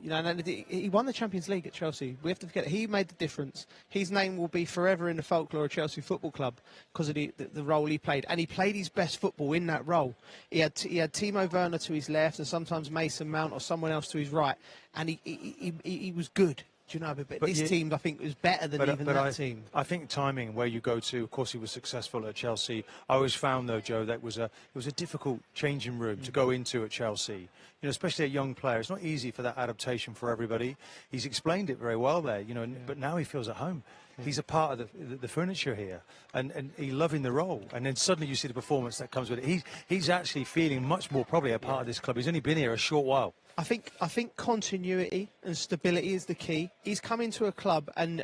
You know, and he won the Champions League at Chelsea. We have to forget he made the difference. His name will be forever in the folklore of Chelsea Football Club because of the role he played, and he played his best football in that role. He had Timo Werner to his left, and sometimes Mason Mount or someone else to his right, and he was good. Do you know, but this team, I think, was better than that team. I think timing, where you go to, of course, he was successful at Chelsea. I always found, though, Joe, that it was a difficult changing room to go into at Chelsea. You know, especially a young player. It's not easy for that adaptation for everybody. He's explained it very well there, you know, but now he feels at home. He's a part of the furniture here, and he's loving the role. And then suddenly you see the performance that comes with it. He's actually feeling much more probably a part of this club. He's only been here a short while. I think continuity and stability is the key. He's come into a club, and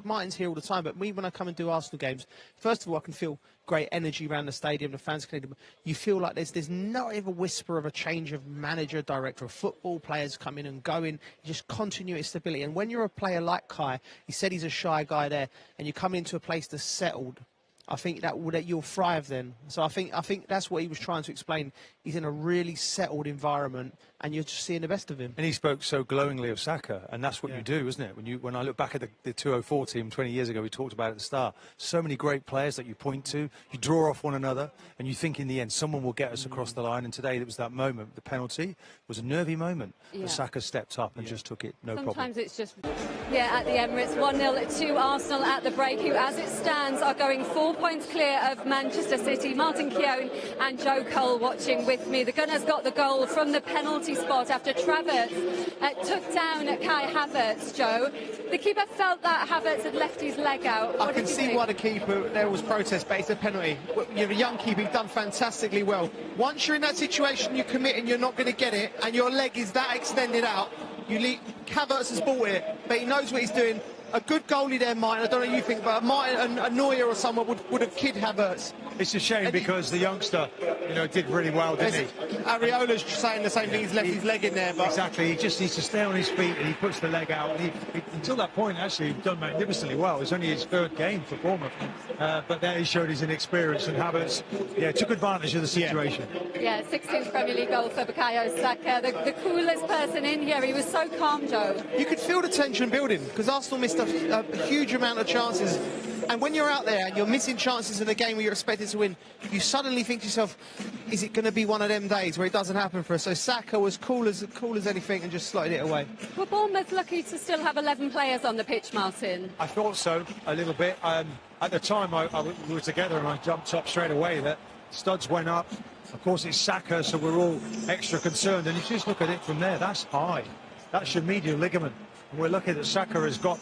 Martin's here all the time, but me, when I come and do Arsenal games, first of all, I can feel great energy around the stadium, the fans can. You feel like there's not even a whisper of a change of manager, director of football, players coming and going, just continuity, stability. And when you're a player like Kai, he said he's a shy guy there, and you come into a place that's settled, I think that you'll thrive then. So I think that's what he was trying to explain. He's in a really settled environment, and you're just seeing the best of him. And he spoke so glowingly of Saka, and that's what you do, isn't it? When I look back at the 204 team 20 years ago, we talked about it at the start. So many great players that you point to, you draw off one another, and you think in the end someone will get us across the line. And today it was that moment. The penalty was a nervy moment. But Saka stepped up and just took it, no problem. Sometimes it's just, at the Emirates, 1-0 to Arsenal at the break, who, as it stands, are going 4 points clear of Manchester City. Martin Keown and Joe Cole watching with me. The Gunners got the goal from the penalty spot after Travers took down Kai Havertz, Joe. The keeper felt that Havertz had left his leg out. I can see why the keeper, there was protest, but it's a penalty. You're a young keeper, you've done fantastically well. Once you're in that situation, you commit and you're not going to get it, and your leg is that extended out, Havertz has bought it, but he knows what he's doing. A good goalie there, Martin, I don't know what you think, but Martin, a Neuer or someone would have kid Havertz. It's a shame because the youngster, did really well, didn't he? Areola's saying the same thing, he's left his leg in there. But exactly, he just needs to stay on his feet and he puts the leg out. And until that point, actually, he's done magnificently well. It's only his third game for Bournemouth. But there he showed his inexperience, and Havertz, took advantage of the situation. 16th Premier League goal for Bukayo Saka, the coolest person in here. He was so calm, Joe. You could feel the tension building because Arsenal missed a huge amount of chances. And when you're out there and you're missing chances in a game where you're expected to win, you suddenly think to yourself, is it going to be one of them days where it doesn't happen for us? So Saka was cool as anything and just slotted it away. Were Bournemouth lucky to still have 11 players on the pitch, Martin? I thought so, a little bit. At the time, we were together and I jumped up straight away. That studs went up. Of course, it's Saka, so we're all extra concerned. And if you just look at it from there, that's high. That's your medial ligament. We're lucky that Saka has got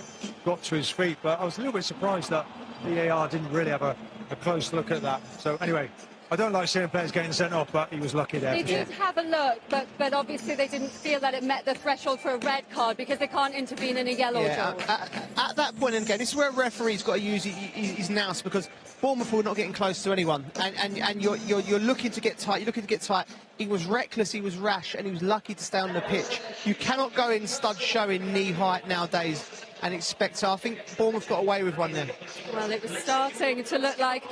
to his feet, but I was a little bit surprised that VAR didn't really have a close look at that. So anyway, I don't like seeing players getting sent off, but he was lucky there. They did have a look, but obviously they didn't feel that it met the threshold for a red card because they can't intervene in a yellow. At that point, and again, this is where a referee's got to use his nous, because Bournemouth were not getting close to anyone, and you're looking to get tight. You're looking to get tight. He was reckless, he was rash, and he was lucky to stay on the pitch. You cannot go in stud showing knee height nowadays and expect. So I think Bournemouth got away with one there. Well, it was starting to look like.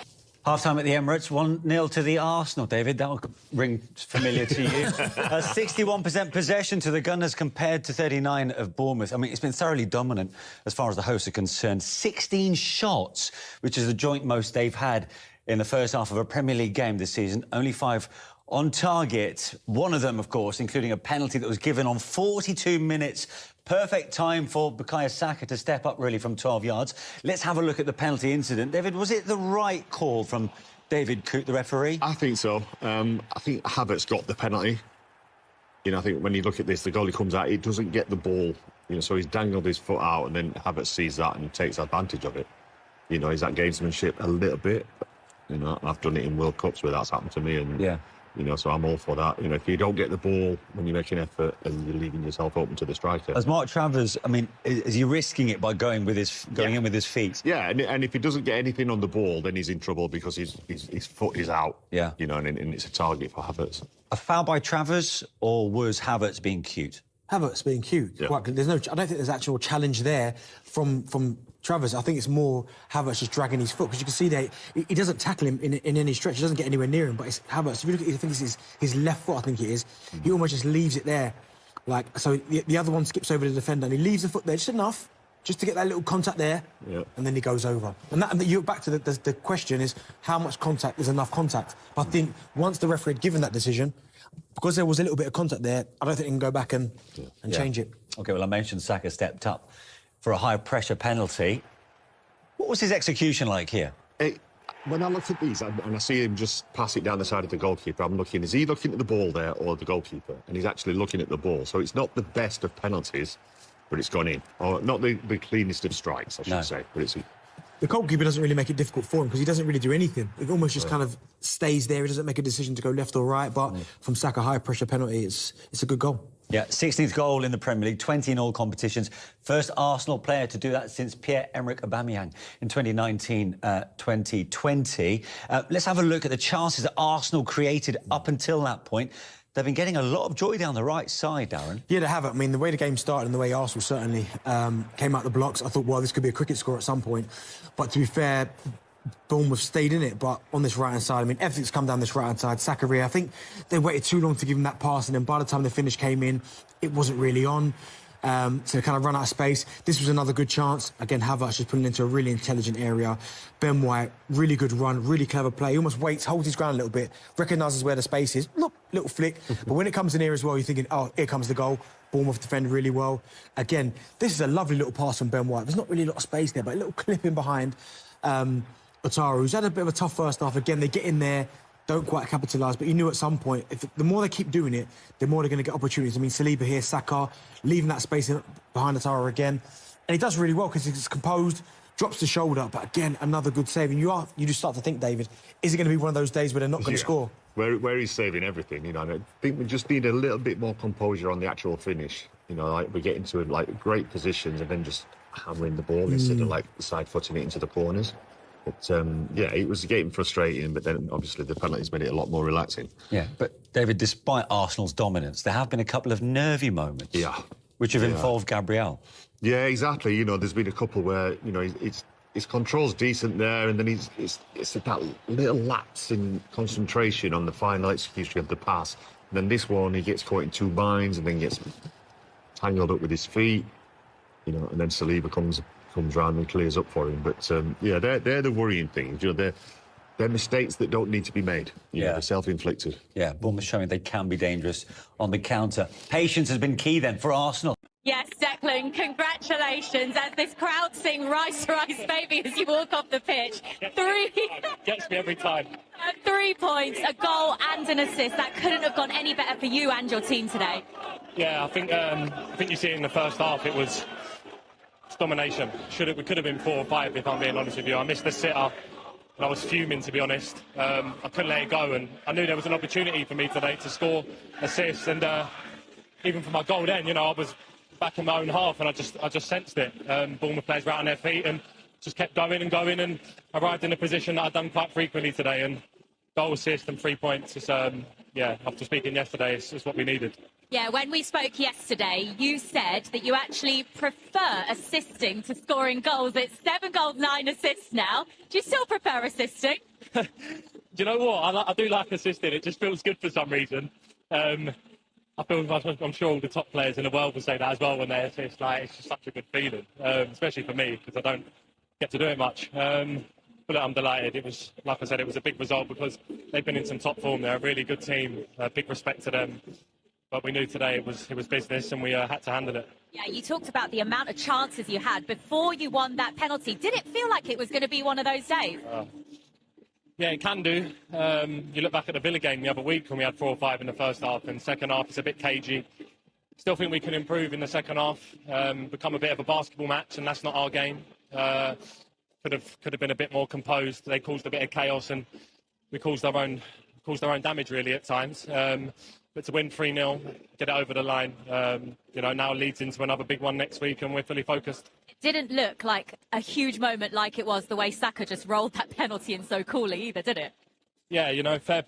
Half-time at the Emirates, 1-0 to the Arsenal, David. That will ring familiar to you. 61% possession to the Gunners compared to 39 of Bournemouth. I mean, it's been thoroughly dominant as far as the hosts are concerned. 16 shots, which is the joint most they've had in the first half of a Premier League game this season. Only 5 on target. One of them, of course, including a penalty that was given on 42 minutes. Perfect time for Bukayo Saka to step up, really, from 12 yards. Let's have a look at the penalty incident. David, was it the right call from David Coote, the referee? I think so. I think Havertz got the penalty. I think when you look at this, the goalie comes out, he doesn't get the ball. So he's dangled his foot out, and then Havertz sees that and takes advantage of it. Is that gamesmanship a little bit? I've done it in World Cups where that's happened to me, and so I'm all for that. If you don't get the ball when you make an effort and you're leaving yourself open to the striker. As Mark Travers, I mean, is he risking it by going in with his feet? Yeah, and if he doesn't get anything on the ball, then he's in trouble because his foot is out. Yeah. And it's a target for Havertz. A foul by Travers, or was Havertz being cute? Havertz being cute. Yeah. I don't think there's actual challenge there from Travers. I think it's more Havertz just dragging his foot, because you can see that he doesn't tackle him in any stretch. He doesn't get anywhere near him, but it's Havertz. If you look at it, I think it's his left foot, I think it is. He almost just leaves it there. Like, so the other one skips over the defender and he leaves the foot there just enough, just to get that little contact there, and then he goes over. And you're back to the question is, how much contact is enough contact? I think once the referee had given that decision, because there was a little bit of contact there, I don't think he can go back and change it. OK, well, I mentioned Saka stepped up for a high-pressure penalty. What was his execution like here? When I look at these and I see him just pass it down the side of the goalkeeper, I'm looking, is he looking at the ball there or the goalkeeper? And he's actually looking at the ball. So it's not the best of penalties, but it's gone in. Or not the cleanest of strikes, I should say. But it's... The goalkeeper doesn't really make it difficult for him because he doesn't really do anything. It almost just kind of stays there. He doesn't make a decision to go left or right. But from Saka, high-pressure penalty, it's a good goal. Yeah, 16th goal in the Premier League, 20 in all competitions. First Arsenal player to do that since Pierre-Emerick Aubameyang in 2019-2020. Let's have a look at the chances that Arsenal created up until that point. They've been getting a lot of joy down the right side, Darren. Yeah, they have. I mean, the way the game started and the way Arsenal certainly came out the blocks, I thought, well, this could be a cricket score at some point. But to be fair, Bournemouth stayed in it, but on this right-hand side, I mean, everything's come down this right-hand side. Zakaria, I think they waited too long to give him that pass, and then by the time the finish came in, it wasn't really on. To kind of run out of space. This was another good chance. Again, Havertz just putting it into a really intelligent area. Ben White, really good run, really clever play. He almost waits, holds his ground a little bit, recognises where the space is. Look, little flick. But when it comes in here as well, you're thinking, oh, here comes the goal. Bournemouth defended really well. Again, this is a lovely little pass from Ben White. There's not really a lot of space there, but a little clip in behind Otaru, who's had a bit of a tough first half. Again, they get in there, don't quite capitalise, but you knew at some point, the more they keep doing it, the more they're going to get opportunities. I mean, Saliba here, Saka, leaving that space behind Otaru again. And he does really well because he's composed, drops the shoulder, but again, another good save. And you just start to think, David, is it going to be one of those days where they're not going to score? Where he's saving everything, you know, and I think we just need a little bit more composure on the actual finish. You know, like we get into like great positions and then just hammering the ball instead of like side-footing it into the corners. But, yeah, it was getting frustrating, but then obviously the penalties made it a lot more relaxing. Yeah, but David, despite Arsenal's dominance, there have been a couple of nervy moments. Yeah. Which have involved Gabriel. Yeah, exactly. You know, there's been a couple where, you know, his control's decent there, and then it's that little lapse in concentration on the final execution of the pass. And then this one, he gets caught in two binds and then gets tangled up with his feet, you know, and then Saliba comes round and clears up for him. But yeah, they're the worrying things. You know, they're mistakes that don't need to be made. You know, they're self-inflicted. Yeah, Bournemouth showing they can be dangerous on the counter. Patience has been key then for Arsenal. Yes, Declan, congratulations as this crowd sing Rice, Rice, baby as you walk off the pitch. Gets me every time. 3 points, a goal and an assist. That couldn't have gone any better for you and your team today. Yeah, I think you see it in the first half. It was domination. We could have been 4 or 5 if I'm being honest with you. I missed the sitter and I was fuming, to be honest. I couldn't let it go, and I knew there was an opportunity for me today to score, assist, and even for my goal then, you know, I was back in my own half and I just sensed it. Bournemouth players were out on their feet and just kept going and arrived in a position that I'd done quite frequently today, and goal, assist and 3 points. It's, yeah, after speaking yesterday, it's what we needed. Yeah, when we spoke yesterday, you said that you actually prefer assisting to scoring goals. It's 7 goals, 9 assists now. Do you still prefer assisting? Do you know what? I do like assisting. It just feels good for some reason. I'm sure all the top players in the world will say that as well when they assist. Like, it's just such a good feeling, especially for me, because I don't get to do it much. But I'm delighted. It was, like I said, it was a big result because they've been in some top form. They're a really good team. Big respect to them. But we knew today it was business, and we had to handle it. Yeah, you talked about the amount of chances you had before you won that penalty. Did it feel like it was going to be one of those days? Yeah, it can do. You look back at the Villa game the other week when we had 4 or 5 in the first half, and second half it's a bit cagey. Still think we can improve in the second half, become a bit of a basketball match, and that's not our game. Could have been a bit more composed. They caused a bit of chaos, and we caused our own damage really at times. But to win 3-0, get it over the line, you know, now leads into another big one next week, and we're fully focused. It didn't look like a huge moment like it was the way Saka just rolled that penalty in so coolly either, did it? Yeah, you know, fair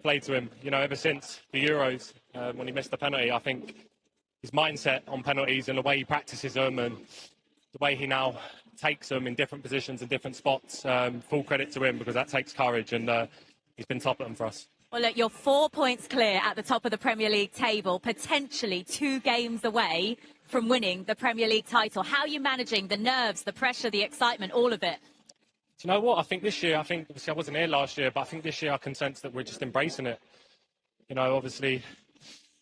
play to him. You know, ever since the Euros, when he missed the penalty, I think his mindset on penalties and the way he practices them and the way he now takes them in different positions and different spots, full credit to him, because that takes courage, and he's been top at them for us. Well, look, you're 4 points clear at the top of the Premier League table, potentially 2 games away from winning the Premier League title. How are you managing the nerves, the pressure, the excitement, all of it? Do you know what? I think this year, obviously I wasn't here last year, but I think this year I can sense that we're just embracing it. You know, obviously,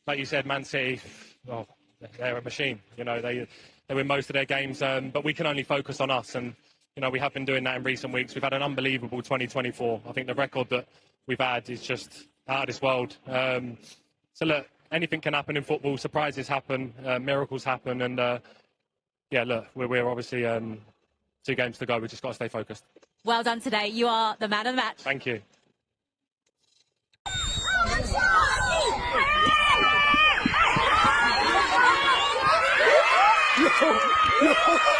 like you said, Man City, well, they're a machine. You know, they win most of their games, but we can only focus on us. And, you know, we have been doing that in recent weeks. We've had an unbelievable 2024. I think the record that we've had is just out of this world. So, look, anything can happen in football. Surprises happen, miracles happen. And, yeah, look, we're obviously 2 games to go. We've just got to stay focused. Well done today. You are the man of the match. Thank you. Yo!